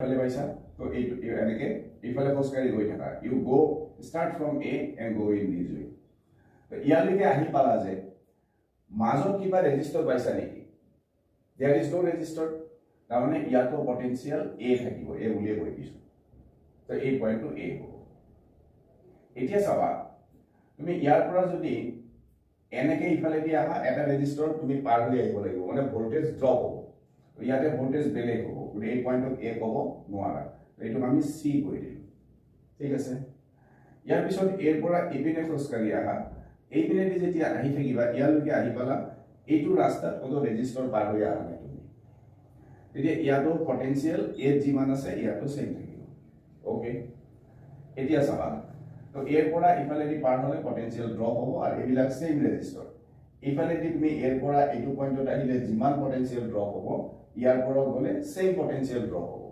ইফালে পাইছা তো এইটো এনেকে ইফালে খোজকাঢ়ি গৈ থাকা you go start from a end go in this way তো ইয়ালৈকে আহি পালা যে মাজত কিবা ৰেজিস্টাৰ পাইছা নেকি দেয়াৰ ইজ নো ৰেজিস্টাৰ তাৰমানে ইয়াতো পটেনশিয়াল এ থাকিব এ বুলিয়ে কৈ দিছো তো এই পইণ্টটো এ হ'ব এতিয়া চাবা তুমি ইয়াৰ পৰা যদি এনেকে ইফালে দি আহা এটা ৰেজিস্টাৰ তুমি পাৰ হৈ আহিব লাগিব মানে ভোল্টেজ ড্ৰপ হ'ব ইয়াতে ভোল্টেজ বেলেগ হ'ব গতিকে এই পইণ্টত এ ক'ব নোৱাৰা এইটো আমি সি কৈ দিম ঠিক আছে ইয়াৰ পিছত এৰ পৰা ইপিনে খোজকাঢ়ি আহা এইপিনে দি যেতিয়া আহি থাকিবা ইয়ালৈকে আহি পালা এইটো ৰাস্তাত কোনো ৰেজিস্টাৰ পাৰ হৈ আহা নাই তুমি তেতিয়া ইয়াতো পটেনশিয়াল এ যিমান আছে ইয়াতো সেম থাকিব ওকে এতিয়া চাবা তো এৰ পৰা ইফালে দি পাৰ হ'লে পটেনশিয়াল ড্ৰপ হ'ব আৰু এইবিলাক সেম ৰেজিস্টাৰ ইফালে দি তুমি এৰ পৰা এইটো পইণ্টত আহিলে যিমান পটেনশিয়াল ড্ৰপ হ'ব ইয়াৰ পৰা গ'লে সেম পটেনশিয়াল ড্ৰপ হ'ব